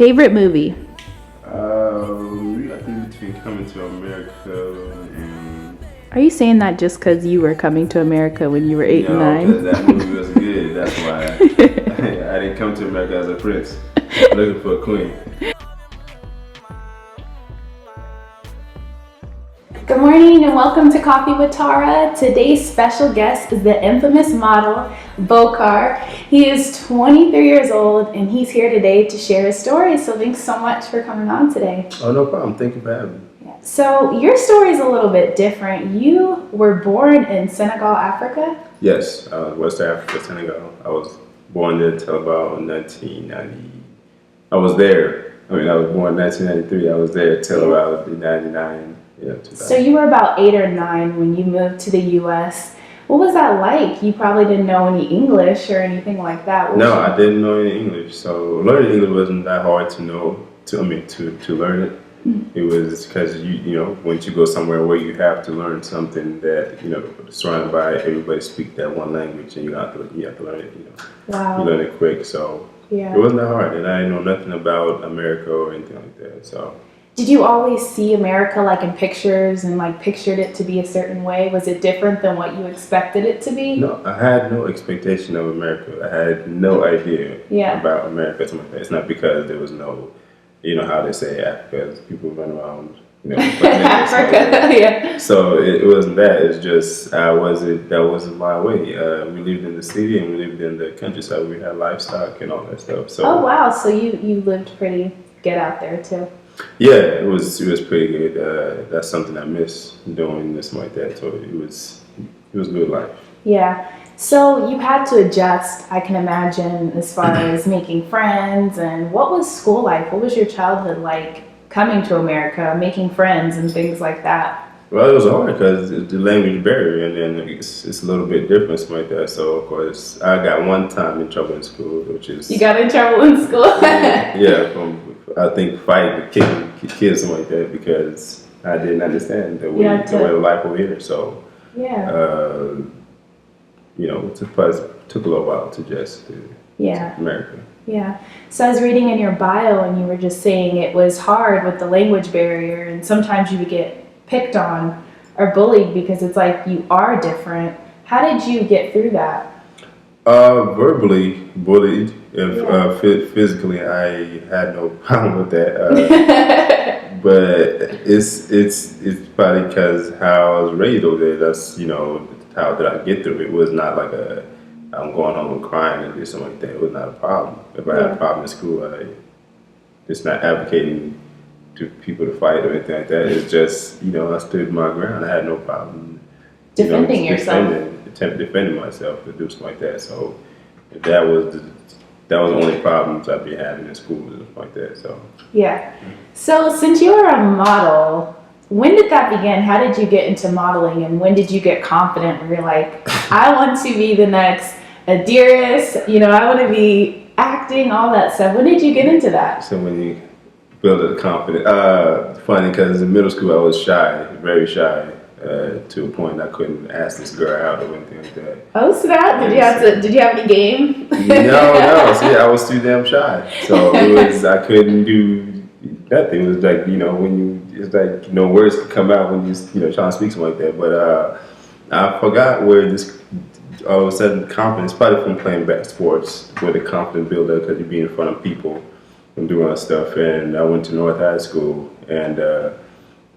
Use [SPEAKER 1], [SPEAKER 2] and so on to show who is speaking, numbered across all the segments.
[SPEAKER 1] Favorite movie?
[SPEAKER 2] I think between Coming to America and...
[SPEAKER 1] Are you saying that just because you were coming to America when you were 8 and 9?
[SPEAKER 2] No, because that movie was good. That's why I didn't come to America as a prince. Looking for a queen.
[SPEAKER 1] Good morning and welcome to Coffee with Tara. Today's special guest is the infamous model, Bocar. He is 23 years old and he's here today to share his story. So thanks so much for coming on today.
[SPEAKER 2] Oh, no problem. Thank you for having me.
[SPEAKER 1] So your story is a little bit different. You were born in Senegal, Africa?
[SPEAKER 2] Yes, West Africa, Senegal. I was born there until about 1990. I was born in 1993. I was there till about 99. Yeah, 2000.
[SPEAKER 1] So you were about 8 or 9 when you moved to the U.S. What was that like? You probably didn't know any English or anything like that.
[SPEAKER 2] No, I didn't know any English. So learning English wasn't that hard to know. To learn it. Mm-hmm. It was because you know once you go somewhere where you have to learn something that surrounded by everybody speak that one language and you have to learn it.
[SPEAKER 1] Wow.
[SPEAKER 2] You learn it quick. So
[SPEAKER 1] yeah.
[SPEAKER 2] It wasn't that hard, and I didn't know nothing about America or anything like that. So.
[SPEAKER 1] Did you always see America like in pictures and like pictured it to be a certain way? Was it different than what you expected it to be?
[SPEAKER 2] No, I had no expectation of America. I had no idea about America. It's not because there was no, how they say Africa, people run around,
[SPEAKER 1] Africa, yeah.
[SPEAKER 2] So it wasn't that. It's just that wasn't my way. We lived in the city and we lived in the countryside. We had livestock and all that stuff. So.
[SPEAKER 1] Oh wow! So you lived pretty good out there too.
[SPEAKER 2] Yeah, it was pretty good. That's something I miss doing this like that. So it was good life.
[SPEAKER 1] Yeah. So you had to adjust, I can imagine, as far as making friends. And what was school life? What was your childhood like coming to America, making friends and things like that?
[SPEAKER 2] Well, it was hard because the language barrier, and then it's a little bit different, something like that. So, of course, I got one time in trouble in school, which is...
[SPEAKER 1] You got in trouble in school?
[SPEAKER 2] I think fighting, kicking kids, something like that, because I didn't understand the way of life over here. So, it took a little while to adjust to America.
[SPEAKER 1] Yeah. So I was reading in your bio, and you were just saying it was hard with the language barrier, and sometimes you would get picked on or bullied because it's like you are different. How did you get through that?
[SPEAKER 2] Verbally bullied. Physically, I had no problem with that. But it's probably because how I was raised over there. That's how did I get through it. It was not like I'm going home and crying and do something like that. It was not a problem. If I had a problem in school, it's not advocating to people to fight or anything like that. It's just, I stood my ground. I had no problem
[SPEAKER 1] defending yourself.
[SPEAKER 2] Defending myself to do something like that. So that was the only problems I'd be having in school and stuff like that. So
[SPEAKER 1] yeah. So since you were a model, when did that begin? How did you get into modeling, and when did you get confident where you're like, I want to be the next Idris, I want to be acting, all that stuff. When did you get into that?
[SPEAKER 2] So when you build a confidence, funny because in middle school I was shy, very shy, to a point I couldn't ask this girl out or anything like that.
[SPEAKER 1] Oh snap! Did you have any game?
[SPEAKER 2] No. See, I was too damn shy, so I couldn't do nothing. It was like it's like no words could come out when you trying to speak something like that. But I forgot where this all of a sudden confidence, probably from playing back sports, where the confidence build up because you be in front of people and doing that stuff. And I went to North High School, and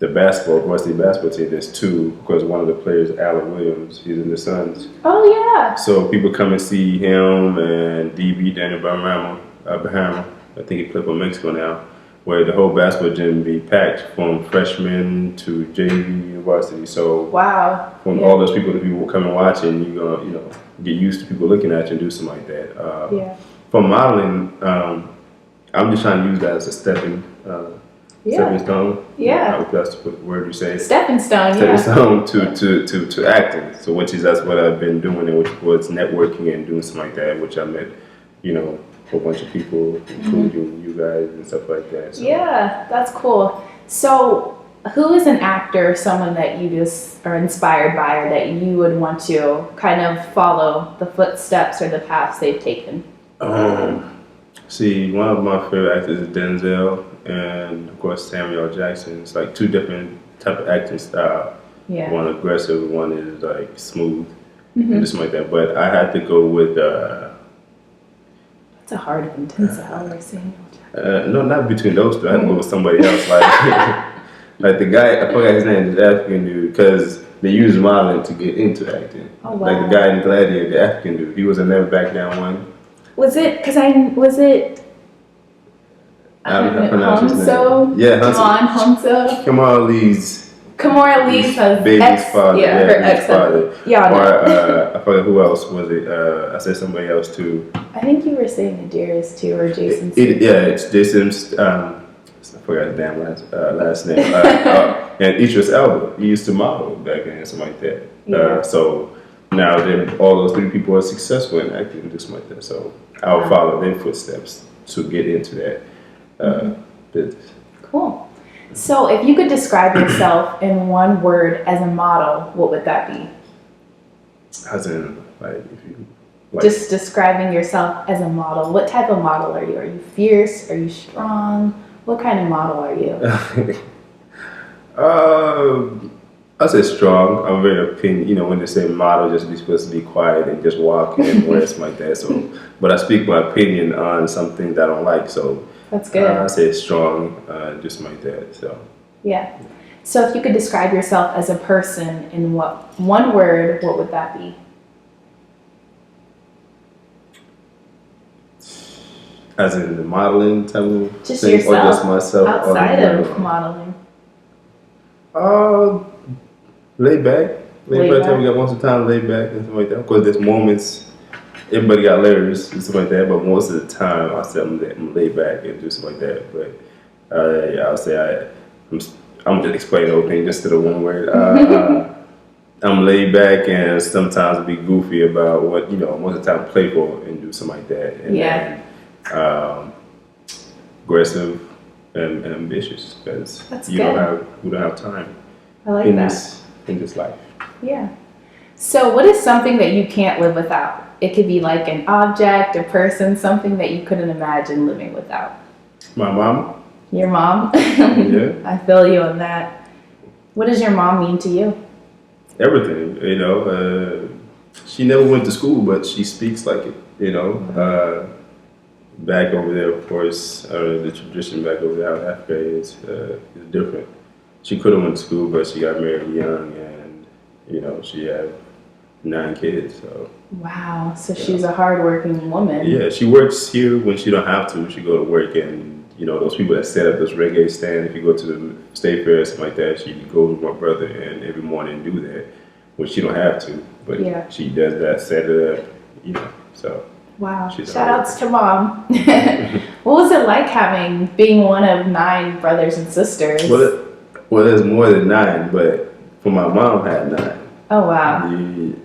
[SPEAKER 2] the varsity basketball team, there's two, because one of the players, Allen Williams, he's in the Suns.
[SPEAKER 1] Oh yeah.
[SPEAKER 2] So people come and see him and DB Daniel Bahama. I think he played for Mexico now, where the whole basketball gym be packed from freshman to JV varsity. So
[SPEAKER 1] wow.
[SPEAKER 2] From all those people that people come and watch, and you gonna get used to people looking at you and do something like that. For modeling, I'm just trying to use that as a stepping stone.
[SPEAKER 1] Yeah.
[SPEAKER 2] If that's the word you say.
[SPEAKER 1] Stepping stone.
[SPEAKER 2] Stepping stone to acting. So that's what I've been doing, and which was networking and doing something like that, which I met, a whole bunch of people, including you guys and stuff like that. So.
[SPEAKER 1] Yeah, that's cool. So who is an actor, someone that you just are inspired by, or that you would want to kind of follow the footsteps or the paths they've taken?
[SPEAKER 2] See, one of my favorite actors is Denzel, and of course Samuel Jackson. It's like two different type of acting style.
[SPEAKER 1] Yeah.
[SPEAKER 2] One aggressive, one is like smooth,
[SPEAKER 1] Mm-hmm.
[SPEAKER 2] and just like that. But I had to go with
[SPEAKER 1] It's a hard one, Denzel or Samuel Jackson.
[SPEAKER 2] no, not between those two. I had to go with somebody else. Like like the guy, I forgot his name, the African dude, because they use modeling to get into acting.
[SPEAKER 1] Oh wow.
[SPEAKER 2] Like the guy in Gladiator, the African dude, he was a Never Back Down one.
[SPEAKER 1] Was it? Because I
[SPEAKER 2] pronounce his name.
[SPEAKER 1] hounsou.
[SPEAKER 2] Yeah,
[SPEAKER 1] Hounsou.
[SPEAKER 2] Kamar Lee's baby's father.
[SPEAKER 1] Yeah, her
[SPEAKER 2] baby's
[SPEAKER 1] ex.
[SPEAKER 2] father.
[SPEAKER 1] Yeah.
[SPEAKER 2] Or I forgot who else was it. I said somebody else too.
[SPEAKER 1] I think you were saying Idris too, or Jason.
[SPEAKER 2] It's Jason. I forgot his damn last name. And Idris Elba. He used to model back then, and something like that.
[SPEAKER 1] Yeah.
[SPEAKER 2] So now all those three people are successful in acting and just like that. So I'll follow their footsteps to get into that business.
[SPEAKER 1] Cool. So if you could describe yourself in one word as a model, what would that be?
[SPEAKER 2] As in, like, if you
[SPEAKER 1] Just describing yourself as a model. What type of model are you? Are you fierce? Are you strong? What kind of model are you?
[SPEAKER 2] I say strong. I'm very opinion. You know, when they say model, just be supposed to be quiet and just walk and wear something like that. So, but I speak my opinion on something that I don't like. So
[SPEAKER 1] that's good.
[SPEAKER 2] I say strong, just like that. So
[SPEAKER 1] yeah. So if you could describe yourself as a person in one word, what would that be?
[SPEAKER 2] As in the modeling type of
[SPEAKER 1] Just
[SPEAKER 2] thing,
[SPEAKER 1] yourself,
[SPEAKER 2] or just myself
[SPEAKER 1] outside of modeling.
[SPEAKER 2] Laid back.
[SPEAKER 1] Laid
[SPEAKER 2] Laid
[SPEAKER 1] back.
[SPEAKER 2] back. We got most of the time laid back and stuff like that. Of course, there's moments. Everybody got layers and stuff like that, but most of the time I say I'm laid back and do stuff like that. But I'll say I'm just explaining the whole thing just to the one word. I'm laid back and sometimes be goofy about what, most of the time playful and do something like that. And
[SPEAKER 1] Yeah.
[SPEAKER 2] then, aggressive and ambitious because
[SPEAKER 1] That's
[SPEAKER 2] we
[SPEAKER 1] good.
[SPEAKER 2] don't have time
[SPEAKER 1] I like
[SPEAKER 2] in
[SPEAKER 1] that.
[SPEAKER 2] this life.
[SPEAKER 1] Yeah. So what is something that you can't live without? It could be like an object, a person, something that you couldn't imagine living without.
[SPEAKER 2] My mom.
[SPEAKER 1] Your mom?
[SPEAKER 2] Yeah.
[SPEAKER 1] I feel you on that. What does your mom mean to you?
[SPEAKER 2] Everything, she never went to school, but she speaks like it, back over there, of course, the tradition back over there, how Africa is different. She could have went to school, but she got married young, and, she had 9 kids, so.
[SPEAKER 1] Wow, so she's a hardworking woman.
[SPEAKER 2] Yeah, she works here when she don't have to. She go to work, and, those people that set up this reggae stand, if you go to the state fair or something like that, she goes with my brother and every morning do that, which she don't have to, but she does that, set it up, so.
[SPEAKER 1] Wow, shout outs to mom. What was it like being one of 9 brothers and sisters?
[SPEAKER 2] Well, there's more than 9, but for my mom had 9.
[SPEAKER 1] Oh wow.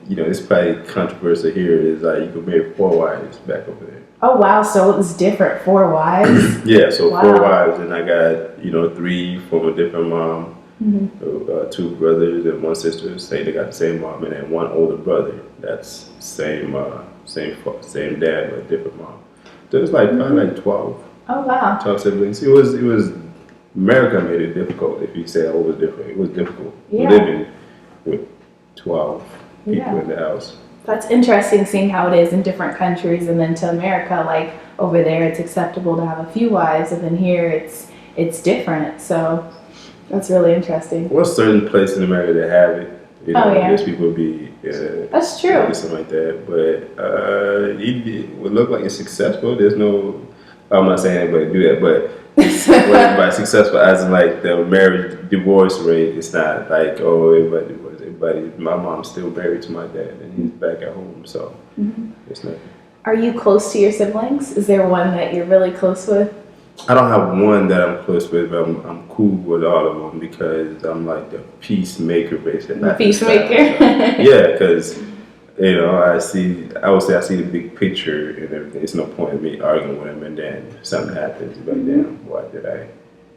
[SPEAKER 2] It's probably controversial here is like you could marry 4 wives back over there.
[SPEAKER 1] Oh wow, so it was different, 4 wives?
[SPEAKER 2] Yeah, so
[SPEAKER 1] wow.
[SPEAKER 2] 4 wives, and I got 3 from a different mom, 2 brothers and 1 sister. Say they got the same mom, and then 1 older brother. That's same dad but different mom. So it was probably like 12.
[SPEAKER 1] Oh wow.
[SPEAKER 2] 12 siblings. It was America made it difficult. If you say it was different, it was difficult living with 12 people in the house.
[SPEAKER 1] That's interesting seeing how it is in different countries, and then to America, like over there it's acceptable to have a few wives, and then here it's different. So that's really interesting.
[SPEAKER 2] Well, certain places in America that have it, there's people be
[SPEAKER 1] that's true.
[SPEAKER 2] Something like that, but it would look like it's successful. There's no, I'm not saying anybody do that, but by successful as in like the marriage divorce rate, it's not like everybody divorced. My mom's still married to my dad, and he's back at home, so it's not.
[SPEAKER 1] Are you close to your siblings? Is there one that you're really close with?
[SPEAKER 2] I don't have one that I'm close with, but I'm cool with all of them because I'm like the peacemaker, basically.
[SPEAKER 1] The peacemaker.
[SPEAKER 2] Yeah, because I would say I see the big picture and everything. It's no point in me arguing with him, and then something happens. Like, damn, why did I?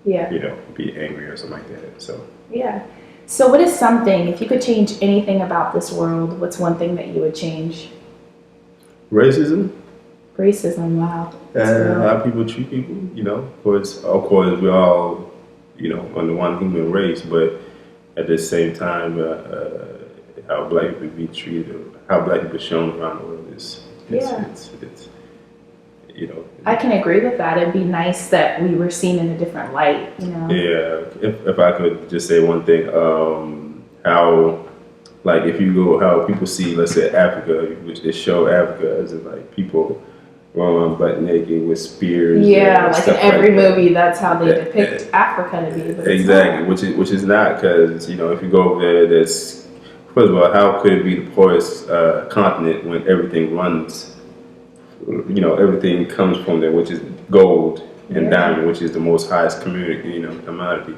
[SPEAKER 2] Be angry or something like that. So.
[SPEAKER 1] Yeah. So what is something, if you could change anything about this world, what's one thing that you would change?
[SPEAKER 2] Racism.
[SPEAKER 1] Racism, wow.
[SPEAKER 2] And how people treat people, you know. Of course, we're all, you know, under one human race, but at the same time, how black people be treated, or how black people are shown around the world is, it's you know.
[SPEAKER 1] I can agree with that. It'd be nice that we were seen in a different light, you know.
[SPEAKER 2] Yeah, if I could just say one thing, how, like, if you go, how people see, let's say, Africa, which they show Africa as in, like, people running butt naked with spears.
[SPEAKER 1] Yeah, like in every
[SPEAKER 2] like
[SPEAKER 1] movie, that's how they depict Africa to be. But
[SPEAKER 2] exactly, which is not, because, you know, if you go over there, that's, first of all, how could it be the poorest continent when everything runs, you know, everything comes from there, which is gold and diamond, which is the most highest commodity,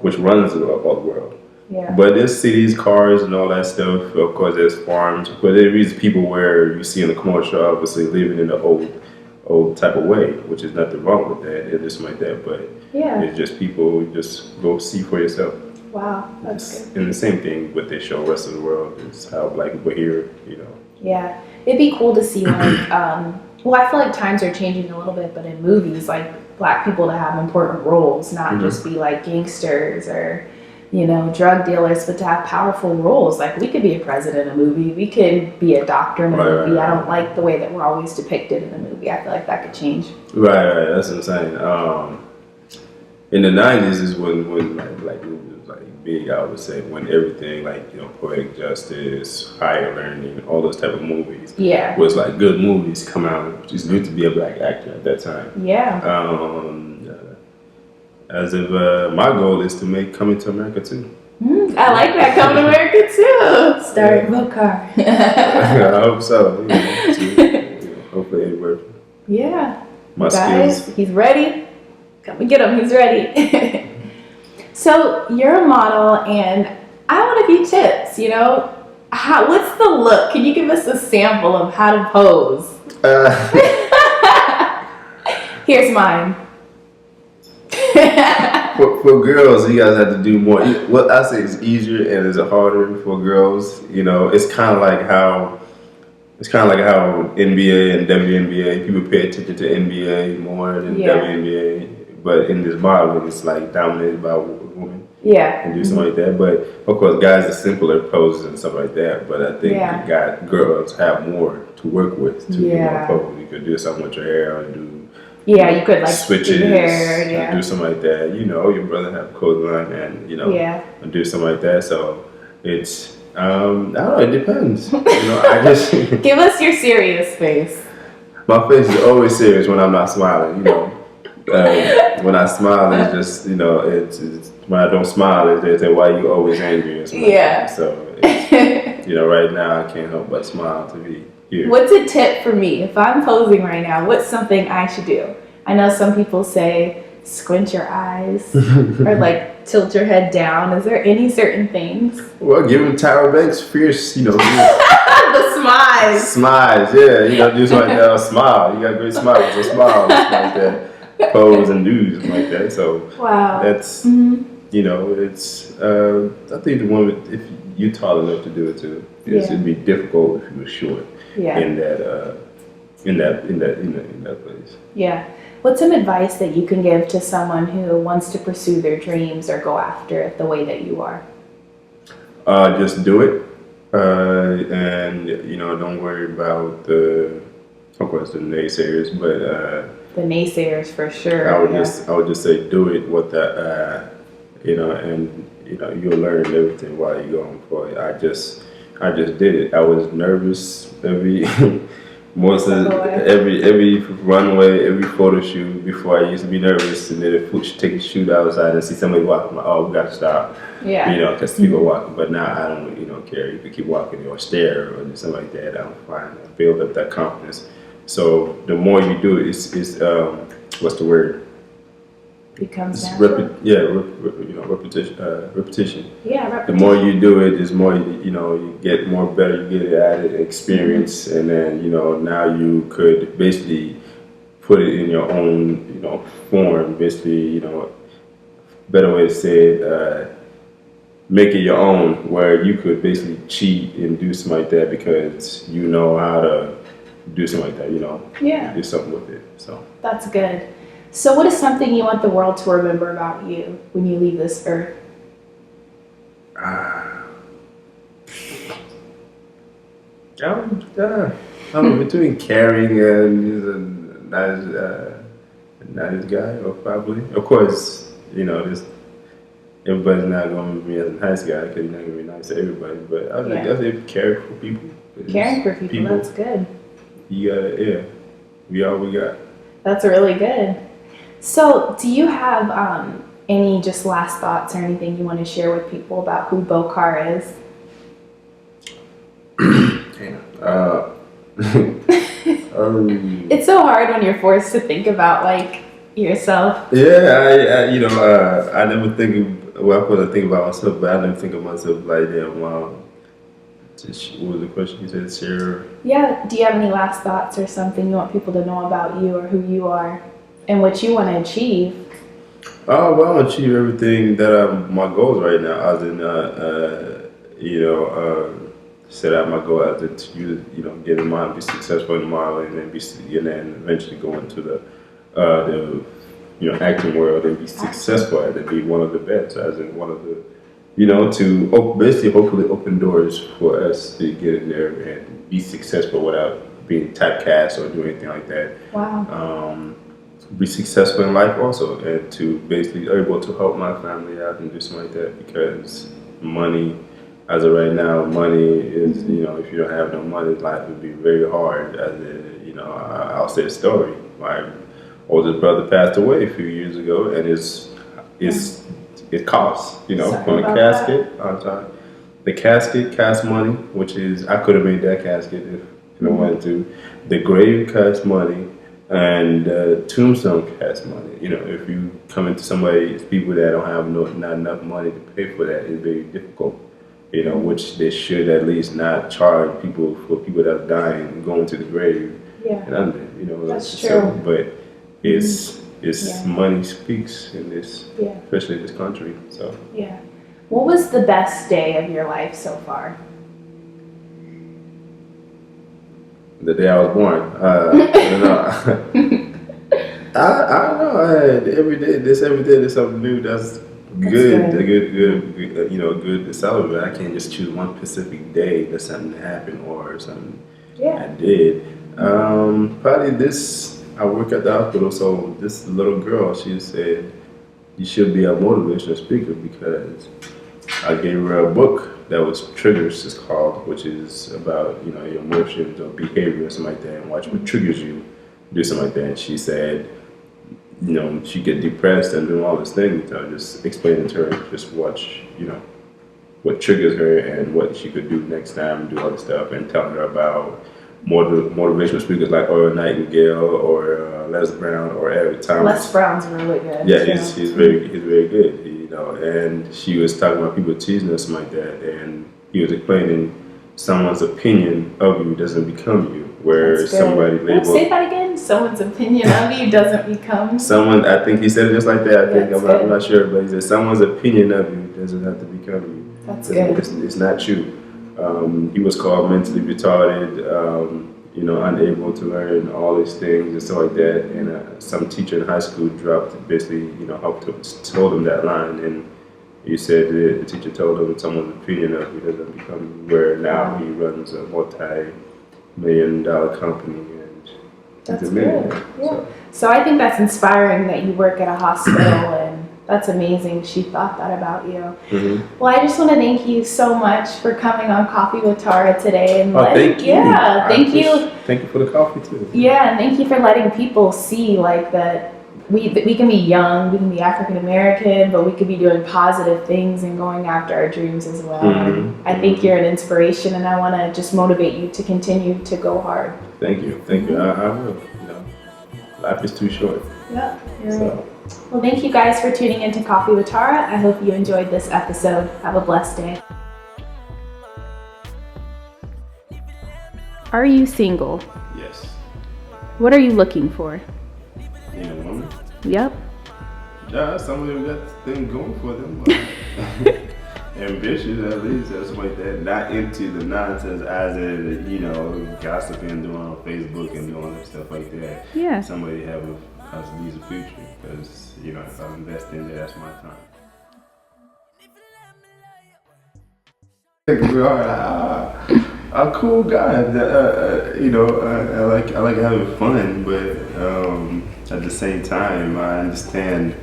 [SPEAKER 2] which runs all the world.
[SPEAKER 1] Yeah.
[SPEAKER 2] But there's cities, cars, and all that stuff. Of course, there's farms. But there is people where you see in the commercial, obviously, living in the old type of way, which is nothing wrong with that. It's just like that. But it's just people, just go see for yourself.
[SPEAKER 1] Wow, that's good.
[SPEAKER 2] And the same thing, what they show the rest of the world is how black people here, you know.
[SPEAKER 1] Yeah, it'd be cool to see, like, well, I feel like times are changing a little bit, but in movies, like, black people to have important roles, not just be like gangsters or, you know, drug dealers, but to have powerful roles. Like, we could be a president in a movie. We could be a doctor in a movie. Right. I don't like the way that we're always depicted in a movie. I feel like that could change.
[SPEAKER 2] Right. That's what I'm saying. In the 90s is when like black movies was like big, I would say, when everything, like, you know, Poetic Justice, Higher Learning, all those type of movies was like good movies come out. It's good to be a black actor at that time.
[SPEAKER 1] Yeah.
[SPEAKER 2] As if my goal is to make Coming to America too.
[SPEAKER 1] I like that, Coming to America too. Starring Bocar.
[SPEAKER 2] I hope so. You know, hopefully it works.
[SPEAKER 1] Yeah.
[SPEAKER 2] My
[SPEAKER 1] guys,
[SPEAKER 2] skills.
[SPEAKER 1] He's ready. Come and get him. He's ready. So you're a model, and I want a few tips. You know, what's the look? Can you give us a sample of how to pose? Here's mine.
[SPEAKER 2] For girls, you guys have to do more. What I say is easier and is harder for girls. You know, it's kind of like how NBA and WNBA, people pay attention to NBA more than WNBA, but in this modeling, it's like dominated by women. Yeah. And do something like that. But of course, guys are simpler poses and stuff like that. But I think girls have more to work with to pose. You could do something with your hair or do. Yeah, you could like switches,
[SPEAKER 1] your hair,
[SPEAKER 2] do something like that. You know, your brother have a clothesline and, you know, and do something like that. So it's, I don't know, it depends. You know, I just...
[SPEAKER 1] Give us your serious face.
[SPEAKER 2] My face is always serious when I'm not smiling, you know. When I smile, it's just, you know, it's when I don't smile, they say, why you always angry? Or something like that. So, it's, you know, right now I can't help but smile to be here.
[SPEAKER 1] What's a tip for me? If I'm posing right now, what's something I should do? I know some people say squint your eyes or like tilt your head down. Is there any certain things?
[SPEAKER 2] Well, give him Tyra Banks fierce, you know.
[SPEAKER 1] The smiles.
[SPEAKER 2] Smiles, yeah. You know, do something like that. Smile. You got a great smile. So smile. Like that. Pose and do something like that. So that's, you know, it's, I think the woman, if you're tall enough to do it too, it'd be difficult if you were short. In that place. Yeah.
[SPEAKER 1] What's some advice that you can give to someone who wants to pursue their dreams or go after it the way that you are?
[SPEAKER 2] Just do it, and you know, don't worry about the naysayers, but
[SPEAKER 1] the naysayers for sure.
[SPEAKER 2] I would just say do it with that, you know, and you know, you'll learn everything while you're going for it. I just did it. I was nervous every runway, every photo shoot before. I used to be nervous, and then take a shoot outside and see somebody walking. I'm like, oh, we gotta stop. Yeah. You know, because people walking. But now I don't, you know, care. You can keep walking or stare or something like that. I'm fine. I build up that confidence. So the more you do it, it's what's the word?
[SPEAKER 1] Becomes natural.
[SPEAKER 2] Repetition.
[SPEAKER 1] Yeah, repetition.
[SPEAKER 2] The more you do it, is more you get more better. You get at it, experience, and then now you could basically put it in your own form. Basically, better way to say it, make it your own, where you could basically cheat and do something like that because you know how to do something like that, you know,
[SPEAKER 1] Yeah.
[SPEAKER 2] do something with it. So
[SPEAKER 1] That's good. So what is something you want the world to remember about you when you leave this earth?
[SPEAKER 2] I'm between caring and he's a nice guy, or probably. Of course, you know, this everybody's not going to be as a nice guy because you're not going to be nice to everybody. But I think that's it. Caring for people.
[SPEAKER 1] Caring for people, that's good.
[SPEAKER 2] You gotta, yeah. We all we got.
[SPEAKER 1] That's really good. So, do you have any just last thoughts or anything you want to share with people about who Bocar is? It's so hard when you're forced to think about like yourself.
[SPEAKER 2] Yeah, I never think of, well, I put to think about myself, but I never think of myself like that. Wow. What was the question you said, Sarah?
[SPEAKER 1] Yeah, do you have any last thoughts or something you want people to know about you or who you are and what you want to achieve?
[SPEAKER 2] Oh, well, I want to achieve everything that my goals right now. As in, set out my goal as to get in mind, be successful in modeling, and then eventually go into the acting world and be successful at it, be one of the best, as in one of the, to basically hopefully open doors for us to get in there and be successful without being typecast or doing anything like that.
[SPEAKER 1] Wow.
[SPEAKER 2] Be successful in life also, and to basically able to help my family out and do something like that, because money, as of right now, money is, if you don't have no money, life would be very hard. I'll say a story. My oldest brother passed away a few years ago, and it costs, from the casket. I'm sorry. The casket costs money, which is, I could have made that casket if I wanted to. The grave costs money, and tombstone costs money. If you come into people that don't have not enough money to pay for that, it's very difficult. Which they should at least not charge people for people that are dying and going to the grave.
[SPEAKER 1] Yeah.
[SPEAKER 2] And
[SPEAKER 1] that's
[SPEAKER 2] so,
[SPEAKER 1] true.
[SPEAKER 2] but it's money speaks in this, especially in this country. So
[SPEAKER 1] yeah. What was the best day of your life so far?
[SPEAKER 2] The day I was born. I don't know. I don't know. Every day there's something new. That's good to celebrate. I can't just choose one specific day that something happened or something I did. Probably this. I work at the hospital, so this little girl, she said, "You should be a motivational speaker," because I gave her a book that was Triggers, it's called, which is about your emotions or behavior or something like that, and watch what triggers you, do something like that. And she said, she get depressed and doing all these things. I just explained to her, just watch, what triggers her and what she could do next time, and do all this stuff, and telling her about motivational speakers like Oral Nightingale or Les Brown or Eric Thomas.
[SPEAKER 1] Les Brown's really good.
[SPEAKER 2] Yeah, he's very good. And she was talking about people teasing or something like that, and he was explaining someone's opinion of you doesn't become you. Where somebody labeled.
[SPEAKER 1] Say that again. Someone's opinion of you doesn't become.
[SPEAKER 2] Someone, I think he said it just like that. I'm not sure, but he said someone's opinion of you doesn't have to become you.
[SPEAKER 1] That's good.
[SPEAKER 2] It's not you. He was called mentally retarded, unable to learn all these things and stuff like that. And some teacher in high school basically, told him that line. And he said the teacher told him someone's opinion of you doesn't become you. Where now he runs a multi-million-dollar company.
[SPEAKER 1] That's good. Yeah. So I think that's inspiring that you work at a hospital, and that's amazing. She thought that about you. Mm-hmm. Well, I just want to thank you so much for coming on Coffee with Tara today. And
[SPEAKER 2] thank you.
[SPEAKER 1] Yeah, thank you.
[SPEAKER 2] Thank you for the coffee too.
[SPEAKER 1] Yeah, and thank you for letting people see that we can be young, we can be African American, but we could be doing positive things and going after our dreams as well. Mm-hmm. I think you're an inspiration, and I want to just motivate you to continue to go hard.
[SPEAKER 2] Thank you. I will. Life is too short.
[SPEAKER 1] Yeah, you're right. Well, thank you guys for tuning into Coffee with Tara. I hope you enjoyed this episode. Have a blessed day. Are you single?
[SPEAKER 2] Yes.
[SPEAKER 1] What are you looking for?
[SPEAKER 2] In a woman?
[SPEAKER 1] Yep.
[SPEAKER 2] Yeah, somebody who got things going for them. ambitious at least, or something like that. Not into the nonsense as in, you know, gossiping, doing on Facebook and doing that stuff like that.
[SPEAKER 1] Yeah.
[SPEAKER 2] Somebody have a decent future, because, you know, if I invest in there, that's my time. We are a cool guy. You know, I like having fun, but at the same time, I understand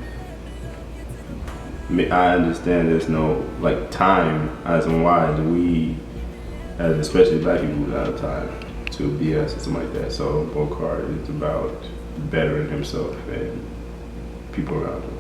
[SPEAKER 2] there's no like time as in why do we, as especially black people, don't have time to BS or something like that. So Bocar is about bettering himself and people around him.